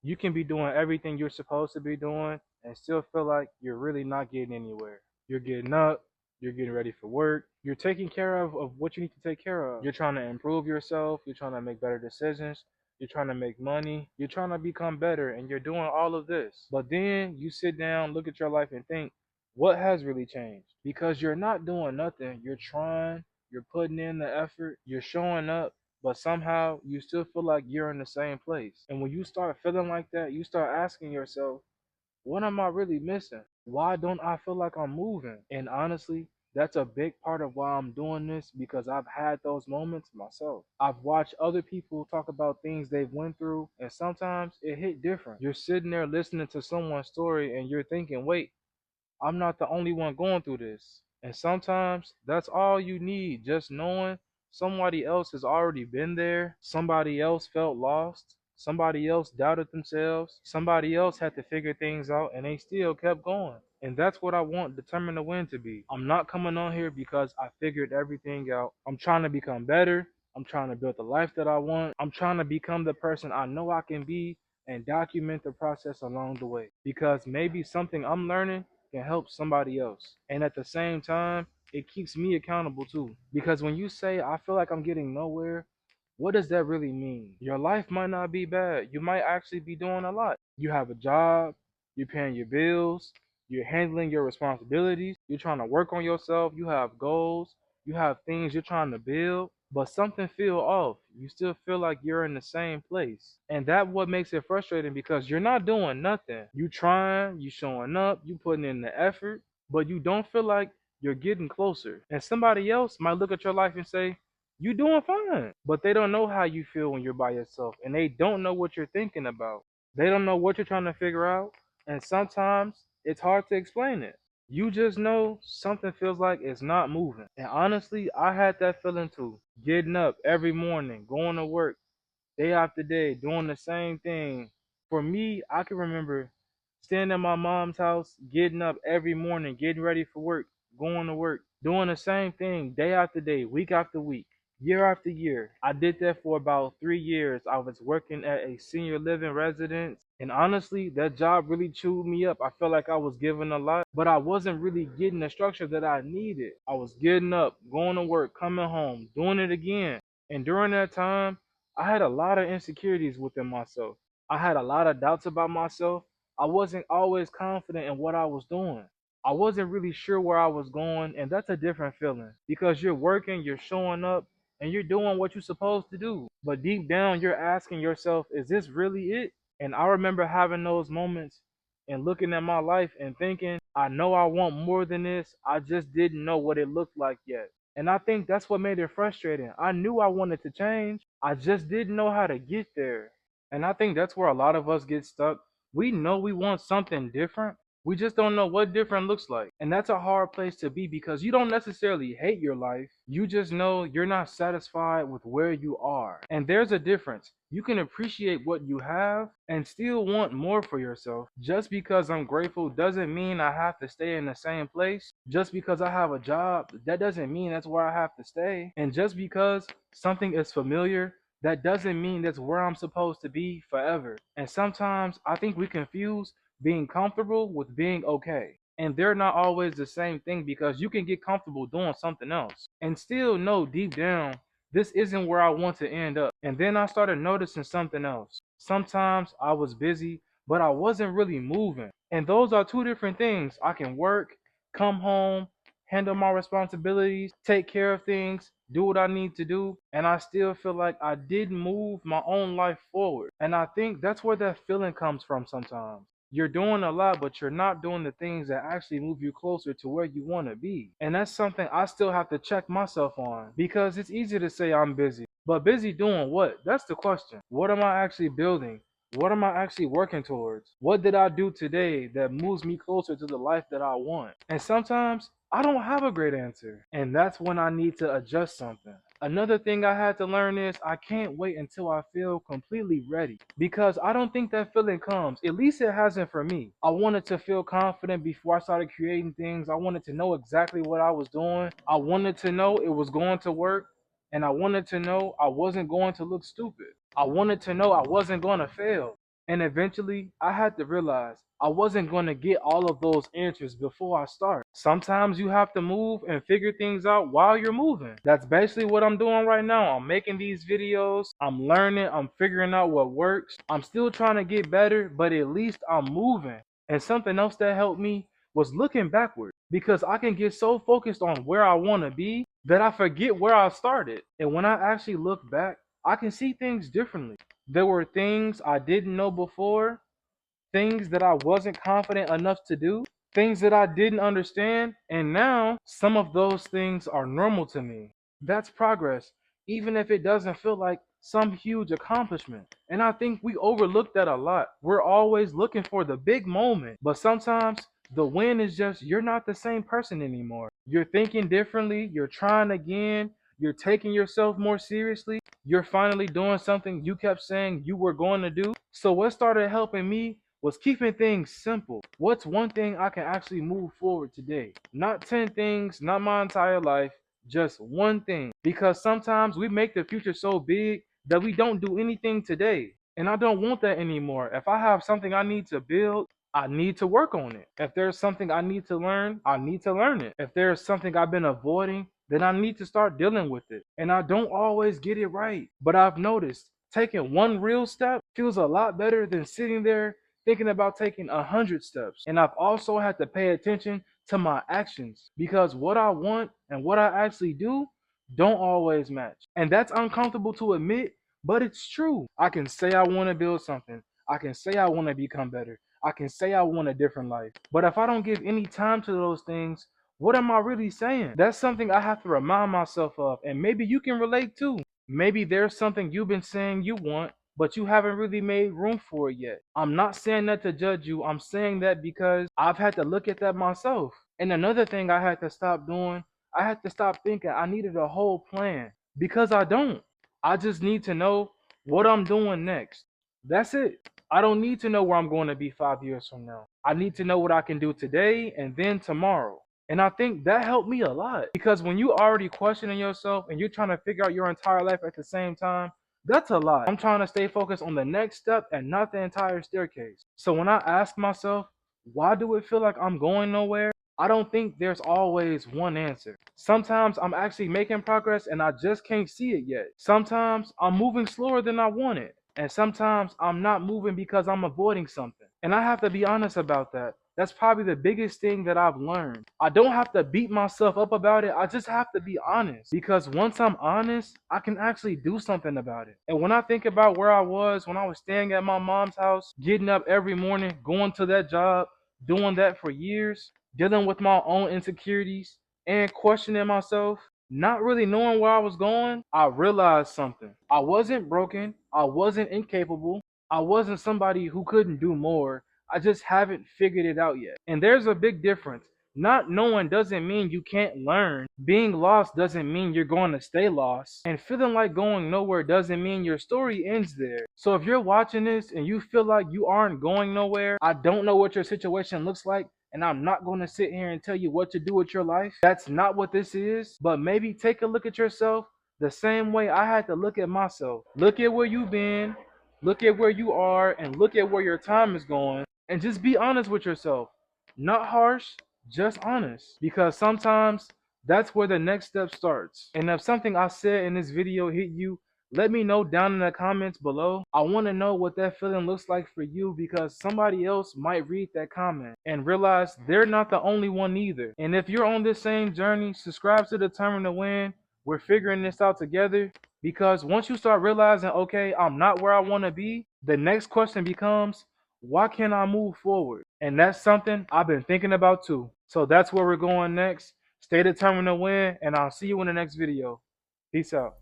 You can be doing everything you're supposed to be doing and still feel like you're really not getting anywhere. You're getting up, you're getting ready for work, you're taking care of what you need to take care of. You're trying to improve yourself, you're trying to make better decisions, you're trying to make money, you're trying to become better, and you're doing all of this. But then you sit down, look at your life, and think, what has really changed? Because you're not doing nothing. You're trying, you're putting in the effort, you're showing up, but somehow you still feel like you're in the same place. And when you start feeling like that, you start asking yourself, what am I really missing? Why don't I feel like I'm moving? And honestly, that's a big part of why I'm doing this because I've had those moments myself. I've watched other people talk about things they've went through and sometimes it hit different. You're sitting there listening to someone's story and you're thinking, wait, I'm not the only one going through this. And sometimes that's all you need, just knowing somebody else has already been there, somebody else felt lost, somebody else doubted themselves, somebody else had to figure things out and they still kept going. And that's what I want Determined to Win to be. I'm not coming on here because I figured everything out. I'm trying to become better. I'm trying to build the life that I want. I'm trying to become the person I know I can be and document the process along the way. Because maybe something I'm learning can help somebody else. And at the same time, it keeps me accountable too. Because when you say, I feel like I'm getting nowhere, what does that really mean? Your life might not be bad. You might actually be doing a lot. You have a job, you're paying your bills, you're handling your responsibilities, you're trying to work on yourself, you have goals, you have things you're trying to build, but something feel off. You still feel like you're in the same place. And that what makes it frustrating because you're not doing nothing. You trying, you showing up, you putting in the effort, but you don't feel like you're getting closer. And somebody else might look at your life and say, you doing fine. But they don't know how you feel when you're by yourself. And they don't know what you're thinking about. They don't know what you're trying to figure out. And sometimes it's hard to explain it. You just know something feels like it's not moving. And honestly, I had that feeling too. Getting up every morning, going to work, day after day, doing the same thing. For me, I can remember staying at my mom's house, getting up every morning, getting ready for work, going to work, doing the same thing day after day, week after week, year after year. I did that for about 3 years. I was working at a senior living residence. And honestly, that job really chewed me up. I felt like I was giving a lot, but I wasn't really getting the structure that I needed. I was getting up, going to work, coming home, doing it again. And during that time, I had a lot of insecurities within myself. I had a lot of doubts about myself. I wasn't always confident in what I was doing. I wasn't really sure where I was going, and that's a different feeling because you're working, you're showing up, and you're doing what you're supposed to do. But deep down, you're asking yourself, is this really it? And I remember having those moments and looking at my life and thinking, I know I want more than this. I just didn't know what it looked like yet. And I think that's what made it frustrating. I knew I wanted to change, I just didn't know how to get there. And I think that's where a lot of us get stuck. We know we want something different. We just don't know what different looks like. And that's a hard place to be because you don't necessarily hate your life. You just know you're not satisfied with where you are. And there's a difference. You can appreciate what you have and still want more for yourself. Just because I'm grateful doesn't mean I have to stay in the same place. Just because I have a job, that doesn't mean that's where I have to stay. And just because something is familiar, that doesn't mean that's where I'm supposed to be forever. And sometimes I think we confuse being comfortable with being okay. And they're not always the same thing because you can get comfortable doing something else and still know deep down this isn't where I want to end up. And then I started noticing something else. Sometimes I was busy, but I wasn't really moving. And those are two different things. I can work, come home, handle my responsibilities, take care of things, do what I need to do, and I still feel like I didn't move my own life forward. And I think that's where that feeling comes from sometimes. You're doing a lot, but you're not doing the things that actually move you closer to where you want to be. And that's something I still have to check myself on because it's easy to say I'm busy. But busy doing what? That's the question. What am I actually building? What am I actually working towards? What did I do today that moves me closer to the life that I want? And sometimes I don't have a great answer. And that's when I need to adjust something. Another thing I had to learn is I can't wait until I feel completely ready because I don't think that feeling comes. At least it hasn't for me. I wanted to feel confident before I started creating things. I wanted to know exactly what I was doing. I wanted to know it was going to work. And I wanted to know I wasn't going to look stupid. I wanted to know I wasn't going to fail. And eventually, I had to realize I wasn't going to get all of those answers before I start. Sometimes you have to move and figure things out while you're moving. That's basically what I'm doing right now. I'm making these videos, I'm learning, I'm figuring out what works. I'm still trying to get better, but at least I'm moving. And something else that helped me was looking backward, because I can get so focused on where I want to be that I forget where I started. And when I actually look back, I can see things differently. There were things I didn't know before, things that I wasn't confident enough to do, things that I didn't understand, and now some of those things are normal to me. That's progress, even if it doesn't feel like some huge accomplishment. And I think we overlook that a lot. We're always looking for the big moment, but sometimes the win is just you're not the same person anymore. You're thinking differently, you're trying again, you're taking yourself more seriously, you're finally doing something you kept saying you were going to do. So, what started helping me was keeping things simple. What's one thing I can actually move forward today? Not 10 things, not my entire life, just one thing. Because sometimes we make the future so big that we don't do anything today. And I don't want that anymore. If I have something I need to build, I need to work on it. If there's something I need to learn, I need to learn it. If there's something I've been avoiding, then I need to start dealing with it. And I don't always get it right. But I've noticed taking one real step feels a lot better than sitting there thinking about taking 100 steps. And I've also had to pay attention to my actions, because what I want and what I actually do don't always match. And that's uncomfortable to admit, but it's true. I can say I want to build something. I can say I want to become better. I can say I want a different life. But if I don't give any time to those things, what am I really saying? That's something I have to remind myself of. And maybe you can relate too. Maybe there's something you've been saying you want, but you haven't really made room for it yet. I'm not saying that to judge you. I'm saying that because I've had to look at that myself. And another thing I had to stop doing, I had to stop thinking I needed a whole plan, because I don't. I just need to know what I'm doing next. That's it. I don't need to know where I'm going to be 5 years from now. I need to know what I can do today and then tomorrow. And I think that helped me a lot, because when you already questioning yourself and you're trying to figure out your entire life at the same time, that's a lot. I'm trying to stay focused on the next step and not the entire staircase. So when I ask myself, why do it feel like I'm going nowhere? I don't think there's always one answer. Sometimes I'm actually making progress and I just can't see it yet. Sometimes I'm moving slower than I wanted. And sometimes I'm not moving because I'm avoiding something. And I have to be honest about that. That's probably the biggest thing that I've learned. I don't have to beat myself up about it. I just have to be honest. Because once I'm honest, I can actually do something about it. And when I think about where I was when I was staying at my mom's house, getting up every morning, going to that job, doing that for years, dealing with my own insecurities, and questioning myself, not really knowing where I was going, I realized something. I wasn't broken. I wasn't incapable. I wasn't somebody who couldn't do more. I just haven't figured it out yet. And there's a big difference. Not knowing doesn't mean you can't learn. Being lost doesn't mean you're going to stay lost. And feeling like going nowhere doesn't mean your story ends there. So if you're watching this and you feel like you aren't going nowhere, I don't know what your situation looks like, and I'm not going to sit here and tell you what to do with your life. That's not what this is. But maybe take a look at yourself the same way I had to look at myself. Look at where you've been, look at where you are, and look at where your time is going, and just be honest with yourself. Not harsh, just honest. Because sometimes that's where the next step starts. And if something I said in this video hit you, let me know down in the comments below. I want to know what that feeling looks like for you, because somebody else might read that comment and realize they're not the only one either. And if you're on this same journey, subscribe to Determined to Win. We're figuring this out together. Because once you start realizing, okay, I'm not where I want to be, the next question becomes, why can't I move forward? And that's something I've been thinking about too. So that's where we're going next. Stay determined to win, and I'll see you in the next video. Peace out.